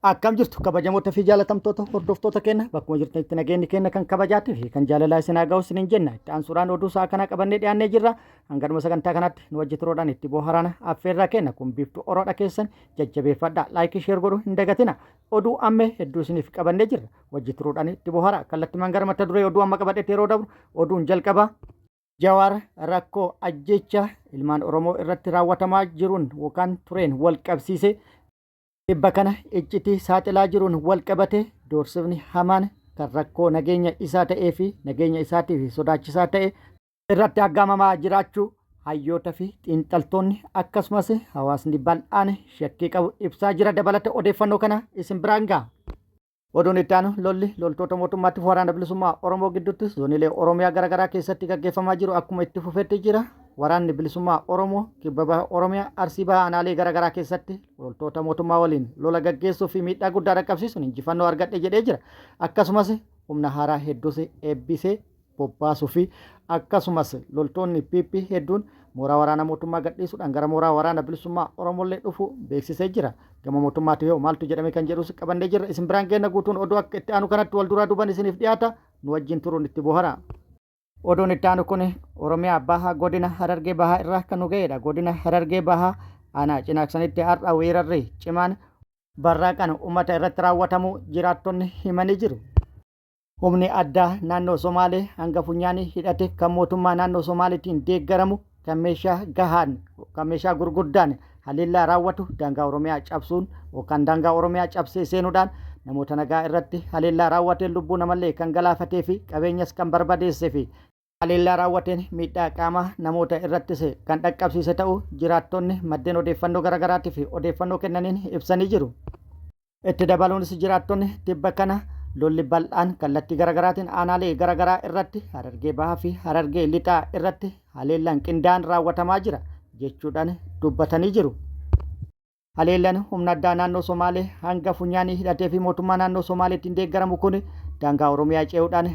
Akkam jirtu kabajamoota fi jaalatamtoota hordoftoota keenya bakkuma jirtanitti nageenyi keenya kan kabajaatii fi kan jaalalaa isin haa ga'u isiniin jenna. Itti aansuudhaan oduu isaa kana qabannee dhiyaannee jirra. Hanga sagantaa kanaatti nu wajji turuudhaan itti bohaaraan affeerraa keenya kun biiftuu oroodha keessan jajjabeeffadhaa laayikii sheer godhuu hin dagatina. Oduu ammee hedduu isiniif qabannee jirra. Wajji turuudhaan itti bohaara kallattimaan gara mata duree oduu amma qabadheetti yeroo dabru oduun jalqaba. Jawaar rakkoo ajjecha ilmaan Oromoo irratti raawwatamaa jiruun yookaan tureen wal qabsiise. Dhibba kana iccitii saaxilaa jiruun wal qabate doorsifni hamaan kan rakkoo nageenya isaa ta'ee fi nageenya isaatiif sodaachisaa ta'e irratti aggaamamaa jiraachuu hayyoota fi xiinxaltoonni akkasumas hawaasni bal'aan shakkii qabu ibsaa jira. Dabalata odeeffannoo kana isin biraan ga'a. Oduun itti aanu loltoota mootummaatti waraana bilisummaa Oromoo gidduutti zooniilee Oromiyaa garaagaraa keessatti gaggeeffamaa jiru akkuma itti fufetti jira. Waraanni bilisummaa Oromoo kibba baha Oromiyaa Arsii baha aanaalee garaagaraa keessatti loltoota mootummaa waliin lola gaggeessuu fi miidhaa guddaa dhaqqabsiisuun injifannoo argadhe jedhee jira. Akkasumas humna haaraa hedduus eebbisee bobbaasuu fi akkasumas loltoonni PP hedduun mooraa waraana mootummaa gadhiisuudhaan gara mooraa waraana bilisummaa Oromollee dhufu beeksisee jira. Gama mootummaatti yoo maaltu jedhame kan jedhus qabannee jirra. Isin biraan keenya guutuun oduu akka itti aanu kanatti wal duraa duuban isiniif dhiyaata. Nu wajjin turuun itti bohara. Oduun itti aanu kun Oromiyaa bahaa godina Harargee bahaa irraa kan nu ga'edha. Godina Harargee bahaa aanaa Cinaaksanitti har'a weerarri cimaan barraaqan uummata irratti raawwatamu jiraattonni himanii jiru. Humni addaa naannoo Somaalee hanga funyaanii hidhate kan mootummaa naannoo Somaaliitiin deeggaramu kan meeshaa gurguddaan haleellaa raawwatu daangaa Oromiyaa cabsuun yookaan daangaa Oromiyaa cabsee seenuudhaan namoota nagaa irratti haleellaa raawwateen lubbuu namallee kan galaafatee fi qabeenyas kan barbadeessee fi haleellaa raawwateen miidhaa qaamaa namoota irrattis kan dhaqqabsiise ta'uu jiraattonni maddeen odeeffannoo garaagaraatii fi odeeffannoo kennaniin ibsanii jiru. Itti dabaluunis jiraattonni tibba kana lolli bal'aan kallattii garaagaraatiin aanaalee garaagaraa irratti Harargee bahaa fi Harargee lixaa irratti haleellaan qindaa'an raawwatamaa jira jechuudhaan dubbatanii jiru. Haleellaan humna addaa naannoo Somaalee hanga funyaanii hidhatee fi mootummaa naannoo Somaaleetiin deeggaramu kun daangaa Oromiyaa ce'uudhaan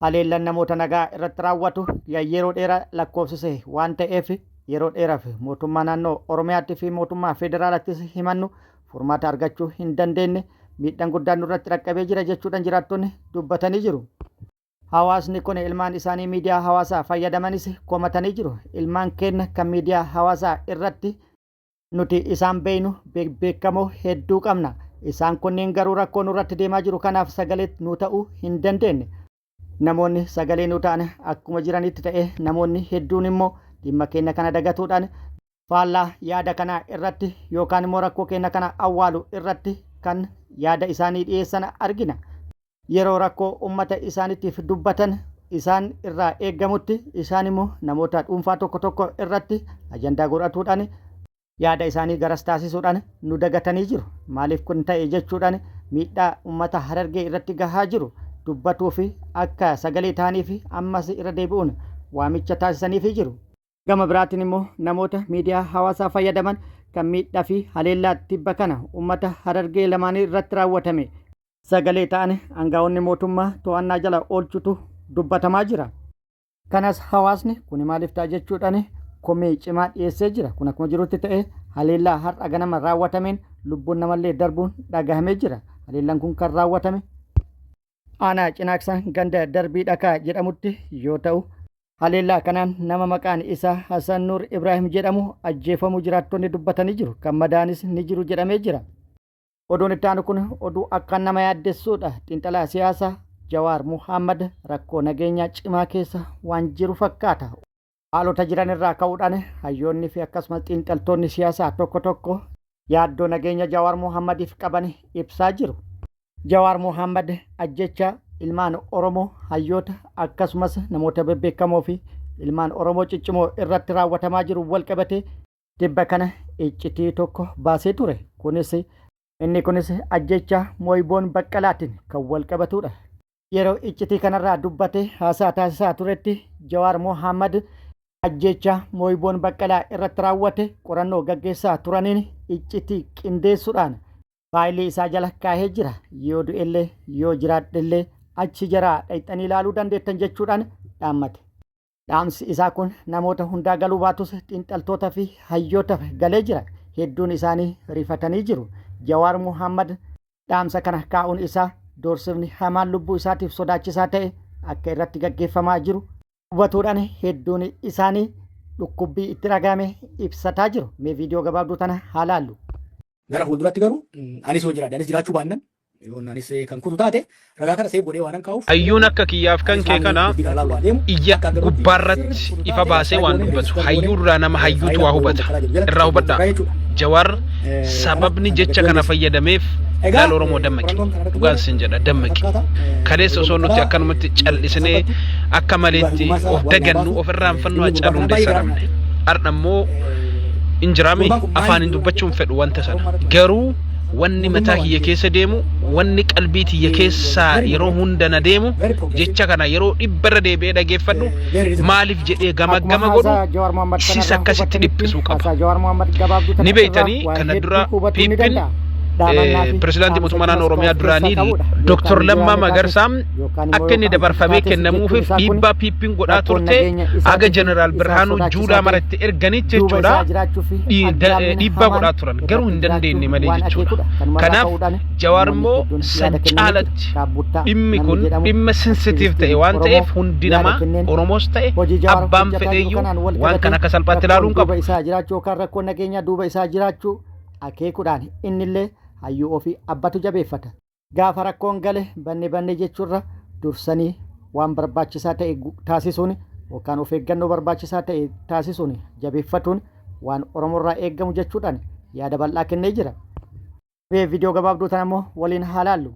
haleellaan namoota nagaa irratti raawwatu yeroo dheeraa lakkoofsise waan ta'eef yeroo dheeraaf mootummaa naannoo Oromiyaatti fi mootummaa federaalaattis himannu furmaata argachuu hin dandeenye miidhaan guddaan nurratti dhaqqabee jira jechuudhaan jiraattonni dubbatanii jiru. Hawaasni kun ilmaan isaanii miidiyaa hawaasaa fayyadamanis komatanii jiru. Ilmaan keenya kan miidiyaa hawaasaa irratti nuti isaan beeynu beekamoo hedduu qabna. Isaan kunniin garuu rakkoo nurratti deemaa jiru kanaaf sagalee nu ta'uu hin dandeenye. Namoonni sagalee nu ta'an akkuma jiranitti ta'e namoonni hedduun immoo dhimma keenya kana dagatuudhaan faallaa yaada kanaa irratti yookaan immoo rakkoo keenya kana awwaalu irratti kan yaada isaanii dhiyeessan argina. Yeroo rakkoo uummata isaaniitiif dubbatan isaan irraa eeggamutti isaan immoo namoota dhuunfaa tokko irratti ajandaa godhatuudhaan yaada isaanii garas taasisuudhaan nu dagatanii jiru. Maaliif kun ta'e jechuudhaan miidhaa uummata Harargee irratti gahaa jiru dubbatuu fi akka sagalee ta'anii fi ammas irra deebi'uun waamicha taasisanii jiru. Gama biraatiin immoo namoota miidiyaa hawaasaa fayyadaman kan miidhaa fi haleellaa tibba kana uummata Harargee lamaanii irratti raawwatame sagalee ta'an aangaa'onni mootummaa to'annaa jala oolchutu dubbatamaa jira. Kanas hawaasni kun maaliif ta'a jechuudhaan komii cimaa dhiyeessee jira. Kun akkuma jirutti ta'e haleellaa har'a ganama raawwatameen lubbuun namallee darbuun dhagahamee jira. Haleellaan kun kan raawwatame aanaa Cinaaksan ganda darbii dhakaa jedhamutti yoo ta'u haleellaa kanaan nama maqaan isaa Hasan Nuur Ibrahim jedhamu ajjeefamuu jiraattonni dubbatanii jiru. Kan madaanis ni jiru jedhamee jira. Oduun itti aanu kun oduu akka nama yaaddessuudha. Xiinxalaa siyaasaa Jawaar Muhammad rakkoo nageenyaa cimaa keessa waan jiru fakkaata. Haalota jiran irraa ka'uudhaan hayyoonni fi akkasumas xiinxaltoonni siyaasaa tokko yaaddoo nageenya Jawaar Muhammadiif qaban ibsaa jiru. Jawaar Muhammad ajjecha ilmaan Oromoo hayyoota akkasumas namoota bebbeekamoo fi ilmaan Oromoo ciccimoo irratti raawwatamaa jiru wal qabate tibba kana iccitii tokko baasee ture. Kunis ajjecha Mooyiboon Baqqalaatiin kan wal qabatudha. Yeroo iccitii kanarraa dubbate haasaa taasisaa turetti Jawaar Muhammad ajjecha Mooyiboon Baqqalaa irratti raawwate qorannoo gaggeessaa turaniin iccitii qindeessuudhaan faayilii isaa jala kaahee jira. Yoo du'ellee yoo jiraadhellee achi jaraa dhayxanii ilaaluu dandeettan jechuudhaan dhaammate. Dhaamsi isaa kun namoota hundaa galuu baatus xiinxaltoota fi hayyootaaf galee jira. Hedduun isaanii rifatanii jiru. Jawaar Muhammad dhaamsa kana kaa'uun isaa doorsifni hamaan lubbuu isaatiif sodaachisaa ta'e akka irratti gaggeeffamaa jiru hubatuudhaan hedduun isaanii dhukkubbii itti ragame ibsataa jiru. Mee viidiyoo gabaabduu tana haa laallu. Gara fuulduratti garuu anis hojii jiraadha. Anis jiraachuu baannan anis kan kutu taate ragaa kana seef godhee waan kaa'uuf. Hayyuun akka kiyyaaf kan kee kana iyya gubbaarratti ifa baasee waan dubbatu. Hayyuu duraa nama hayyuutu waa hubata. Irraa hubadhaa. Jawaar sababni jecha kana fayyadameef gaal Oromoo dammaqi. Dhugaan sin jedha dammaqi. Kaleessa osoo nuti akkanumatti callisnee akka maleetti of dagannu ofirraan fannoo hacuucuu hundeessaramne. Ardhammoo injiraame afaan dubbachuun fedhu wanta sana. Garuu wanni mataa kiyya keessa deemu wanni qalbii tiyya keessaa yeroo hunda na deemu jecha kana yeroo dhibbarra deebi'ee dhageeffadhu maaliif jedhee gama godhu sis akkasitti dhiphisuu qaba. Ni beeytanii kana dura piippiin pirezidaantii mootummaa naannoo Oromiyaa duraanii Dr. Lammaa Magarsaa akka inni dabarfamee kennamuufiif dhiibbaa piippiin godhaa turte aga Jeneraal Birhaanuu Juulaa maratti erganitti jechuudha dhiibbaa godhaa turan garuu hin dandeenye malee jechuudha. Kanaaf Jawaar immoo san caalatti dhimmi kun dhimma sensitiif ta'e waan ta'eef hundi namaa Oromoos ta'e abbaan fedheeyyuu waan kana akka salphaatti ilaaluun qabu. Isaa jiraachuu yookaan rakkoo nageenyaa duuba isaa jiraachuu akeekuudhaan innillee hayyuu ofii abbatu jabeeffata. Gaafa rakkoon gale banne jechuurra dursanii waan barbaachisaa ta'e taasisuun yookaan of eeggannoo barbaachisaa ta'e taasisuun jabeeffatuun waan Oromoorraa eeggamu jechuudhaan yaada bal'aa kennee jira. Viidiyoo gabaabduu tana immoo waliin haa laallu.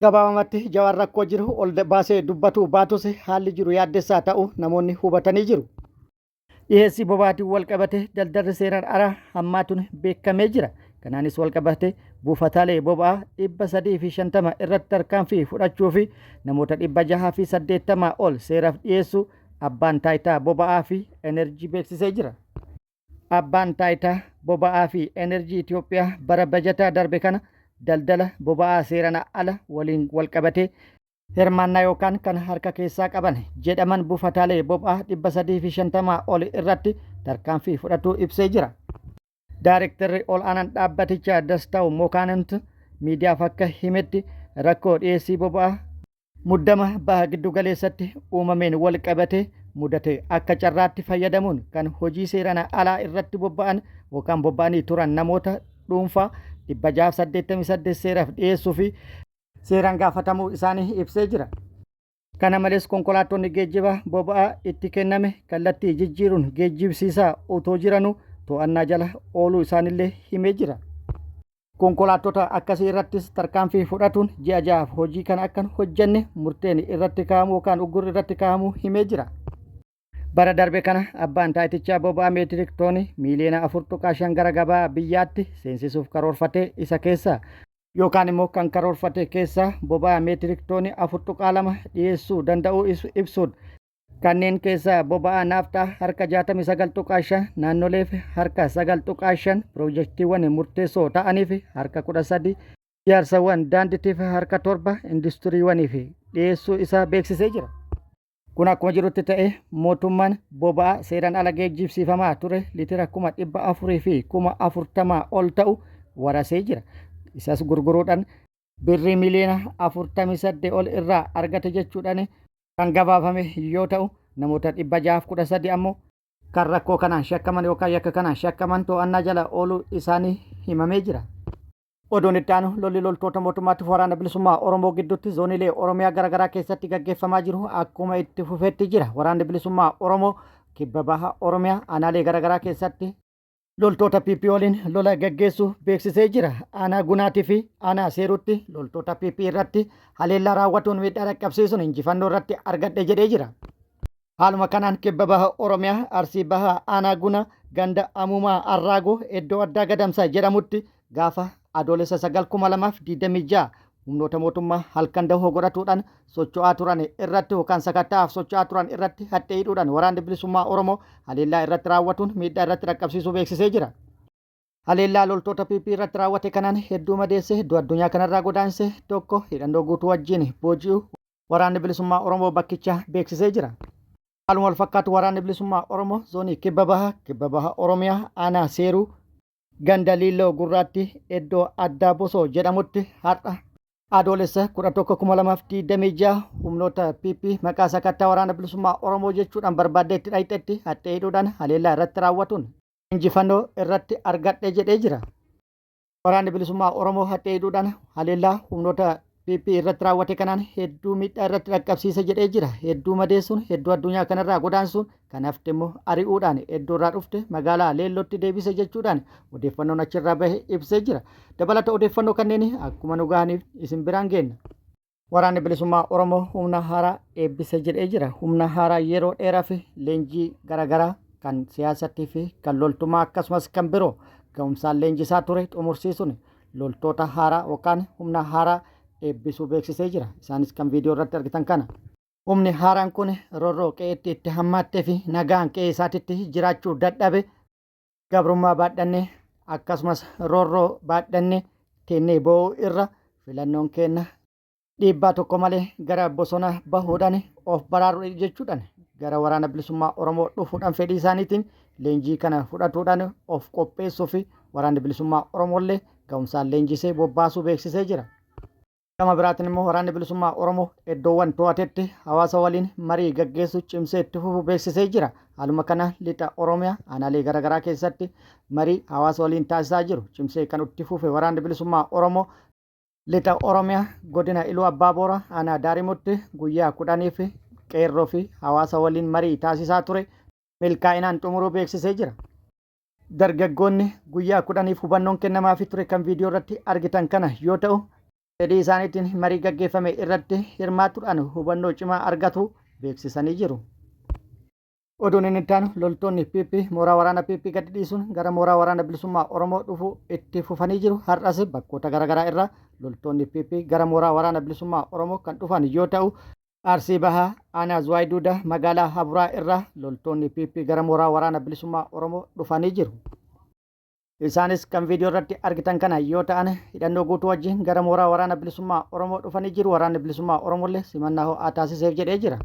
Gabaabamatti Jawaar rakkoo jiru ol baasee dubbatu baatus haalli jiru yaaddessaa ta'u namoonni hubatanii jiru. Dhiyeessii boba'aatiin wal qabate daldalli seeraan alaa hammaatuun beekamee jira. Kanaanis wal qabate buufataalee boba'aa 350 irratti tarkaanfii fudhachuu fi namoota 680 ol seeraaf dhiyeessu abbaan taayitaa boba'aa fi enerjii beeksisee jira. Abbaan taayitaa boba'aa fi enerjii Itoophiyaa bara bajataa darbe kana daldala boba'aa seeraan ala waliin wal qabate hirmaannaa yookaan kan harka keessaa qaban jedhaman buufataalee boba'aa 350 ol irratti tarkaanfii fudhatuu ibsee jira. Daarektarri ol aanaan dhaabbatichaa Dastaa'u Mokaanant miidiyaaf akka himetti rakkoo dhiyeessii boba'aa muddama baha giddu galeessatti uumameen wal qabate mudate akka carraatti fayyadamuun kan hojii seeraan alaa irratti bobba'an yookaan bobba'anii turan namoota dhuunfaa 688 seeraaf dhiyeessuu fi seeraan gaafatamuu isaanii ibsee jira. Kana malees konkolaattonni geejjiba boba'aa itti kenname kallattii jijjiiruun geejjibsiisaa otoo jiranuu to'annaa jala ooluu isaanillee himee jira. Konkolaattota akkasii irrattis tarkaanfii fudhatuun ji'a ja'aaf hojii kana akkan hojjenne murteen irratti kaa'amuu yookaan uggurri irratti kaa'amuu himee jira. Bara darbe kana abbaan taayitichaa boba'aa meetirik toonii miiliyoona 4.5 gara gabaa biyyaatti seensisuuf karoorfate isa keessa yookaan immoo kan karoorfate keessa boba'aa meetirik toonii 4.2 dhiyeessuu danda'uu ibsuun kanneen keessa boba'aa naaftaa harka 69.5 naannoleef harka 9.5 piroojeektiiwwan murteessoo ta'aniif harka 13 ijaarsawwan daandiitiif harka 7 industiriiwwaniif dhiyeessuu isaa beeksisee jira. Kun akkuma jirutti ta'e mootummaan boba'aa seeraan ala geejjibsiifamaa ture litira 400 fi 40 ol ta'u warasee jira. Isas gurguruudhaan birrii miliyoona 48 ol irraa argate jechuudhaan kan gabaafame yoo ta'u namoota 613 ammoo kan rakkoo kanaan shakkaman yookaan yakka kanaan shakkaman to'annaa jala ooluu isaanii himamee jira. Oduun itti aanu lolli loltoota mootummaatiif waraana bilisummaa Oromoo gidduutti zooniilee Oromiyaa garaagaraa keessatti gaggeeffamaa jiru akkuma itti fufeetti jira. Waraanni bilisummaa Oromoo kibba baha Oromiyaa aanaalee garaagaraa keessatti loltoota PP waliin lola gaggeessu beeksisee jira. Aanaa Gunaatii fi aanaa Seeruutti loltoota PP irratti haleellaa raawwatuun miidhaa dhaqqabsiisuun injifannoo irratti argadhe jedhee jira. Haaluma kanaan kibba baha Oromiyaa Arsii baha aanaa Guna ganda Amuumaa Arraagoo iddoo addaa Gadamsaa jedhamutti gaafa adoolessa 9,2026 humnoota mootummaa halkan dahoo godhatuudhaan socho'aa turan irratti yookaan sakattaaf socho'aa turan irratti hadhee hidhuudhaan waraanni bilisummaa Oromoo haleellaa irratti raawwatuun miidhaa irratti dhaqqabsiisuu beeksisee jira. Haleellaa loltoota PP irratti raawwate kanaan hedduu madeesse hedduu addunyaa kanarraa godaanse tokko hidhannoo guutuu wajjin booji'u waraanni bilisummaa Oromoo bakkicha beeksisee jira. Haaluma wal fakkaatu waraanni bilisummaa Oromoo zoonii kibba baha Oromiyaa aanaa Seeruu ganda Liilloo Gurraatti iddoo addaa Bosoo jedhamutti har'a adoolessa 11,2026 humnoota PP maqaa sakattaa waraana bilisummaa Oromoo jechuudhaan barbaaddeetti dhayxetti hadhee hidhuudhaan haleellaa irratti raawwatuun injifannoo irratti argadhe jedhee jira. Waraanni bilisummaa Oromoo hadhee hidhuudhaan haleellaa humnoota PP irratti raawwate kanaan hedduu miidhaa irratti dhaqqabsiise jedhee jira. Hedduu madeessuun hedduu addunyaa kanarraa godaansuun kanaaf immoo ari'uudhaan iddoo irraa dhufte magaalaa Leellootti deebise jechuudhaan odeeffannoon achirraa bahe ibsee jira. Dabalata odeeffannoo kanneen akkuma nu gahaniif isin biraan geenna. Waraanni bilisummaa Oromoo humna haaraa eebbise jedhee jira. Humna haaraa yeroo dheeraa fi leenjii garaagaraa kan siyaasattii fi kan loltummaa akkasumas kan biroo ga'umsaan leenjisaa ture xumursiisuun loltoota haaraa yookaan humna haaraa eebbisuu beeksisee jira. Isaanis kan viidiyoo irratti argitan kana. Humni haaraan kun roorroo qe'eetti itti hammaattee fi nagaan qe'ee isaatitti jiraachuu dadhabe gabrummaa baadhannee akkasumas roorroo baadhannee teennee boo'uu irra filannoon kenna dhiibbaa tokko malee gara bosona bahuudhaan of baraaruu jechuudhaan gara waraana bilisummaa Oromoo dhufuudhaan fedhii isaaniitiin leenjii kana fudhatuudhaan of qopheessuu fi waraanni bilisummaa Oromoollee ga'umsaan leenjisee bobbaasuu beeksisee jira. Gama biraatiin immoo waraanni bilisummaa Oromoo iddoowwan to'atetti hawaasa waliin marii gaggeessu cimsee itti fufuu beeksisee jira. Haaluma kana lixa Oromiyaa aanaalee garaagaraa keessatti marii hawaasa waliin taasisaa jiru cimsee kan itti fufe waraanni bilisummaa Oromoo lixa Oromiyaa godina Iluu Abbaa Booraa aanaa Daarimutti guyyaa 10 fi qeerroo fi hawaasa waliin marii taasisaa ture milkaa'inaan xumuruu beeksisee jira. Dargaggoonni guyyaa 10f hubannoon kennamaafii ture kan viidiyoo irratti argitan kana yoo ta'u fedhii isaaniitiin marii gaggeeffame irratti hirmaatuudhaan hubannoo cimaa argatu beeksisanii jiru. Oduun inni itti aanu loltoonni PP mooraa waraana PP gadi dhiisuun gara mooraa waraana bilisummaa Oromoo dhufuu itti fufanii jiru. Har'as bakkoota garaagaraa irraa loltoonni PP gara mooraa waraana bilisummaa Oromoo kan dhufan yoo ta'u Arsii Bahaa aanaa Zuwaay Duudaa magaalaa Haburaa irraa loltoonni PP gara mooraa waraana bilisummaa Oromoo dhufanii jiru. Isaanis kan viidiyoo irratti argitan kana yoo ta'an hidhannoo guutuu wajjin gara mooraa waraana bilisummaa Oromoo dhufanii jiru. Waraanni bilisummaa Oromoollee simannaa ho'aa taasiseef jedhee jira.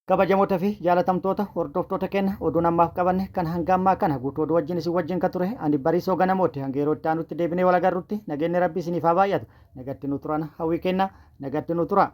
Kabajamoota fi jaalatamtoota hordoftoota keenya oduun ammaaf qabanne kan hanga ammaa kana guutuu oduu wajjin isin wajjin kan ture ani Bariisoo Ganamooti. Hanga yeroo itti aanutti deebinee wal agarrutti nageenyi Rabbii isiniif haa baay'atu. Nagatti nu turan hawwii kenna nagatti nu tura.